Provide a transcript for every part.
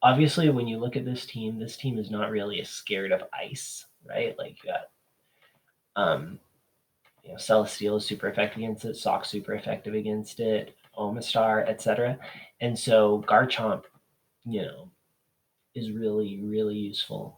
obviously, when you look at this team is not really as scared of ice, right? Like you got Celesteal is super effective against it, Sock's super effective against it, Omastar, etc. And so Garchomp, you know, is really, really useful.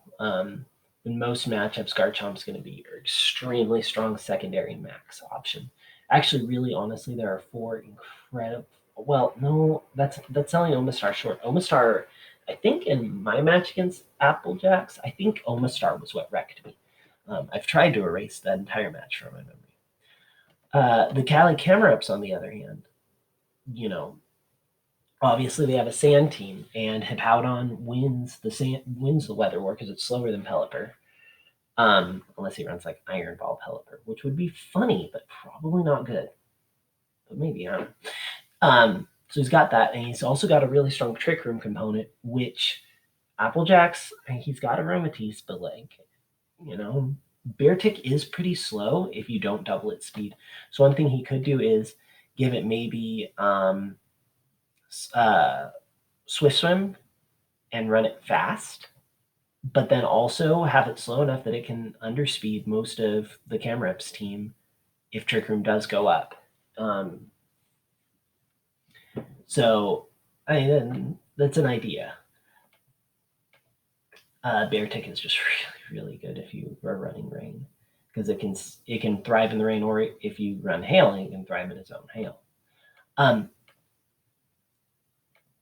In most matchups, Garchomp's going to be your extremely strong secondary max option. Actually, really honestly, there are 4 incredible. Well, no, that's selling Omastar short. Omastar, I think in my match against Applejacks, I think Omastar was what wrecked me. I've tried to erase that entire match from my memory. The Cali Camerupts, on the other hand, you know, obviously they have a sand team, and Hippowdon wins the weather war because it's slower than Pelipper. Unless he runs like Iron Ball Pelipper, which would be funny, but probably not good. But maybe, I don't know. So he's got that, and he's also got a really strong Trick Room component, which Applejacks, he's got Aromatisse, but Beartick is pretty slow if you don't double its speed. So one thing he could do is give it maybe Swift Swim and run it fast, but then also have it slow enough that it can underspeed most of the Camerupts team if Trick Room does go up. So that's an idea. Beartick is just really, really good if you are running rain, because it can thrive in the rain, or if you run hail, it can thrive in its own hail.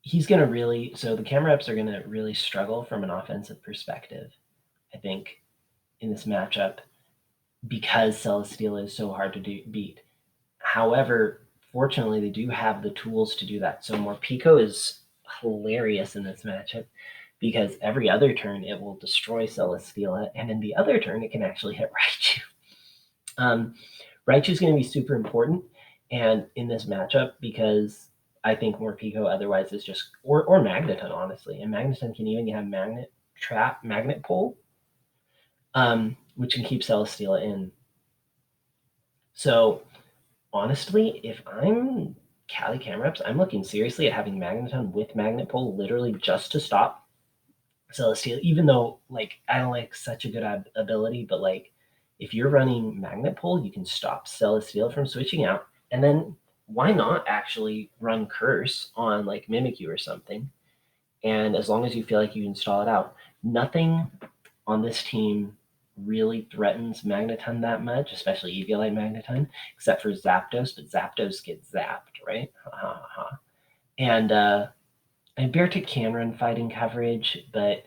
He's gonna really so the Camerupts are gonna really struggle from an offensive perspective, I think, in this matchup, because Celesteela is so hard to beat. However, fortunately, they do have the tools to do that. So Morpeko is hilarious in this matchup, because every other turn it will destroy Celesteela, and in the other turn it can actually hit Raichu. Raichu is going to be super important, and in this matchup, because I think Morpeko otherwise is just or Magneton, honestly, and Magneton can even have Magnet Pull, which can keep Celesteela in. So honestly, if I'm Cali Camerupts, I'm looking seriously at having Magneton with Magnet Pull, literally just to stop Celesteela. Even though I don't like such a good ability, but if you're running Magnet Pull, you can stop Celesteela from switching out, and then why not actually run Curse on Mimikyu or something? And as long as you feel like you can stall it out, nothing on this team really threatens Magneton that much, especially Eviolite Magneton, except for Zapdos, but Zapdos gets zapped, right? And Beartick can run fighting coverage, but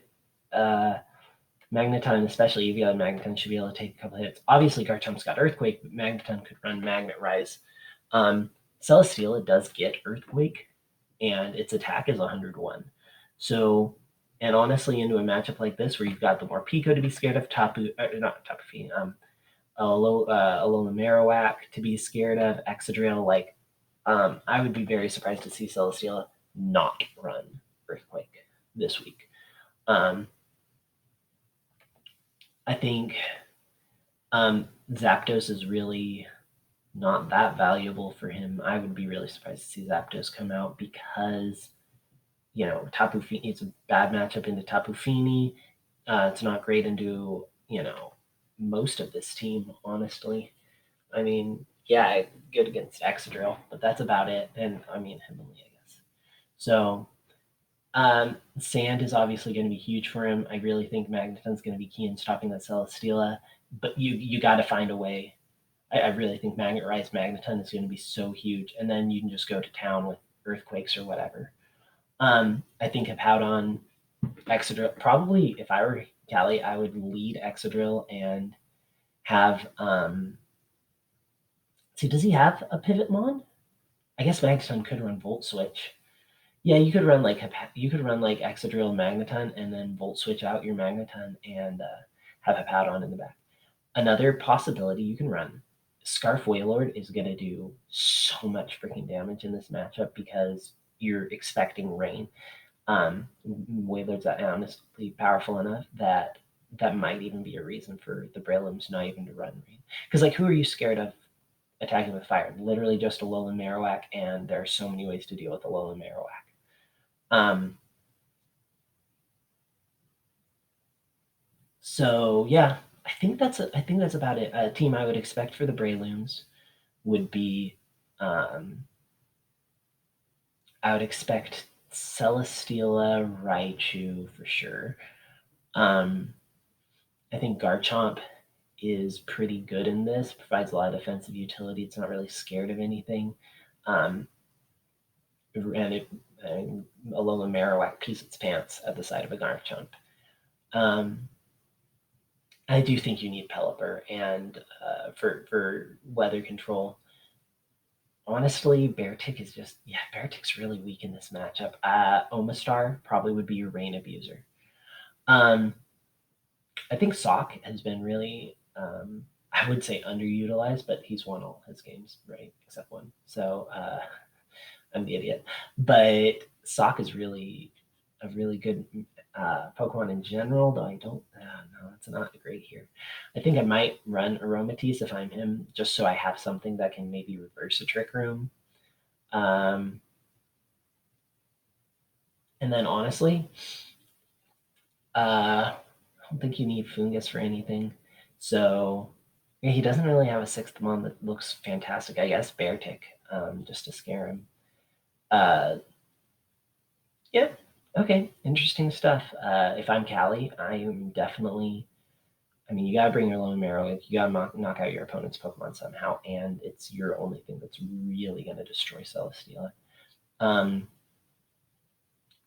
Magneton, especially Eviolite Magneton, should be able to take a couple hits. Obviously, Garchomp's got Earthquake, but Magneton could run Magnet Rise. Celesteela does get Earthquake, and its attack is 101. So, and honestly, into a matchup like this where you've got the Morpeko to be scared of, not Tapu Fini, Alola Marowak to be scared of, Excadrill, I would be very surprised to see Celesteela not run Earthquake this week. I think Zapdos is really not that valuable for him. I would be really surprised to see Zapdos come out, because Tapu Fini, it's a bad matchup into Tapu Fini. It's not great into most of this team, honestly. I mean, yeah, good against Excadrill, but that's about it. And I mean, Hitmonlee, I guess. So Sand is obviously going to be huge for him. I really think Magneton's going to be key in stopping that Celesteela, but you got to find a way. I really think Magnet Rise Magneton is going to be so huge, and then you can just go to town with Earthquakes or whatever. I think Hippowdon, Excadrill, probably if I were Cali, I would lead Excadrill and have does he have a Pivot Mon? I guess Magneton could run Volt Switch. Yeah, you could run Excadrill Magneton and then Volt Switch out your Magneton and have Hippowdon in the back. Another possibility you can run, Scarf Wailord is going to do so much freaking damage in this matchup because you're expecting rain. Wailord's honestly powerful enough that might even be a reason for the Brelooms not even to run rain. Because who are you scared of attacking with fire? Literally just Alolan Marowak, and there are so many ways to deal with Alolan Marowak. So yeah, I think that's about it. A team I would expect for the Brelooms would be, I would expect Celesteela, Raichu for sure. I think Garchomp is pretty good in this, provides a lot of defensive utility. It's not really scared of anything. Um, and Alola Marowak pees its pants at the sight of a Garchomp. I do think you need Pelipper, and for weather control. Honestly, Beartick is Beartick's really weak in this matchup. Omastar probably would be your rain abuser. Um, I think Sock has been really, I would say underutilized, but he's won all his games, right? Except one. So I'm the idiot. But Sock is really a really good Pokemon in general, though I don't, no, it's not great here. I think I might run Aromatisse if I'm him, just so I have something that can maybe reverse a Trick Room. And then honestly, I don't think you need Fungus for anything. So yeah, he doesn't really have a sixth mon that looks fantastic. I guess Beartick, just to scare him. Uh, yeah, okay, interesting stuff. If I'm Callie, I am definitely. I mean, you gotta bring your lone marrow. You gotta knock out your opponent's Pokemon somehow, and it's your only thing that's really gonna destroy Celesteela.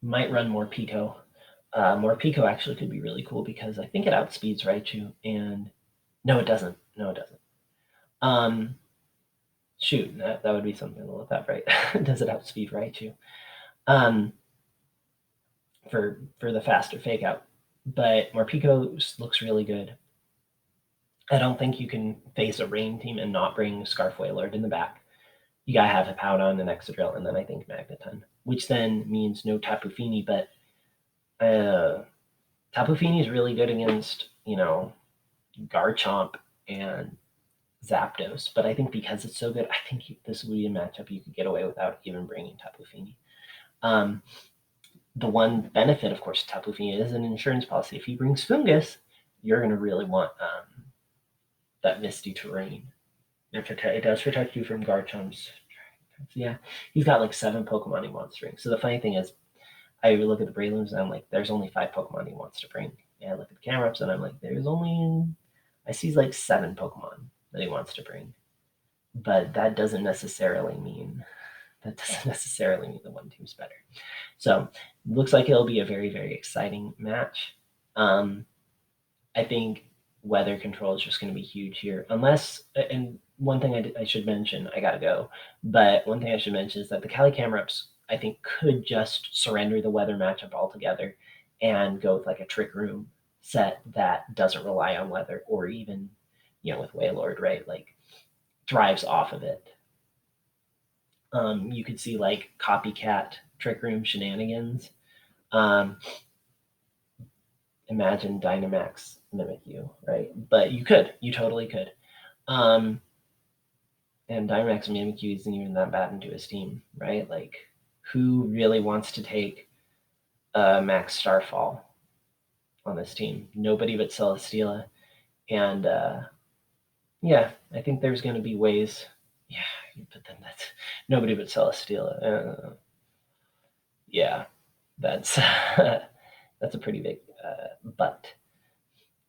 Might run more Pico. More Pico actually could be really cool because I think it outspeeds Raichu, and no, it doesn't. No, it doesn't. Shoot, that would be something to look up, right? Does it outspeed Raichu? Um, for the faster fake out, but Morpeko looks really good. I don't think you can face a rain team and not bring Scarf Wailord in the back. You gotta have a Powdon and Excadrill, and then I think Magneton, which then means no Tapu Fini, but Tapu Fini is really good against, Garchomp and Zapdos, but I think because it's so good, I think this would be a matchup you could get away without even bringing Tapu Fini. The one benefit, of course, Tapu Fini is an insurance policy. If he brings Fungus, you're going to really want that Misty Terrain. It does protect you from Garchomp's. Yeah, he's got like 7 Pokemon he wants to bring. So the funny thing is, I look at the Brelooms and I'm like, there's only 5 Pokemon he wants to bring. And I look at the Camerupts and I'm like, I see like 7 Pokemon that he wants to bring. But that doesn't necessarily mean the one team's better. So looks like it'll be a very, very exciting match. I think weather control is just going to be huge here. Unless, and one thing I should mention, I gotta go, but one thing I should mention is that the Cali Camerupts, I think, could just surrender the weather matchup altogether and go with like a Trick Room set that doesn't rely on weather, or even, with Wailord, right? Like thrives off of it. You could see like copycat Trick Room shenanigans. Imagine Dynamax Mimikyu, right? But you totally could. And Dynamax Mimikyu isn't even that bad into his team, right? Like, who really wants to take Max Starfall on this team? Nobody but Celesteela. And yeah, I think there's going to be ways. Yeah, but then that's nobody but Celesteela. Yeah, that's that's a pretty big but.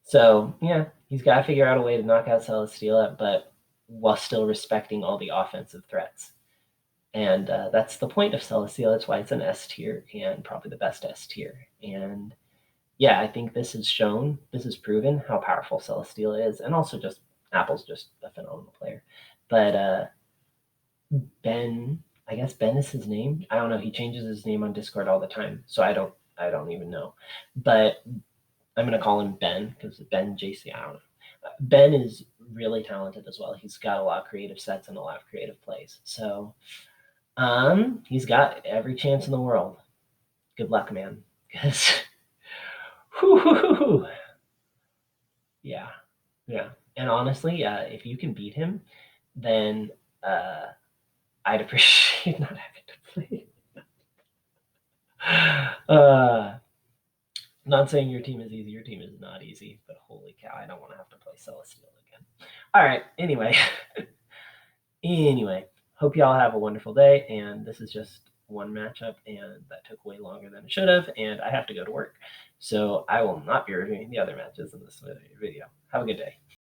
So yeah, he's got to figure out a way to knock out Celesteela, but while still respecting all the offensive threats. And that's the point of Celesteela. That's why it's an S tier and probably the best S tier. And yeah, I think this has proven how powerful Celesteela is, and also just Apple's just a phenomenal player. But Ben, I guess Ben is his name. I don't know. He changes his name on Discord all the time, so I don't even know. But I'm gonna call him Ben because Ben JC. I don't know. Ben is really talented as well. He's got a lot of creative sets and a lot of creative plays. So he's got every chance in the world. Good luck, man. Because yeah, yeah. And honestly, if you can beat him, then I'd appreciate not having to play. Not saying your team is easy. Your team is not easy, but holy cow, I don't want to have to play Celestial again. All right. Anyway, hope y'all have a wonderful day. And this is just one matchup, and that took way longer than it should have. And I have to go to work, so I will not be reviewing the other matches in this video. Have a good day.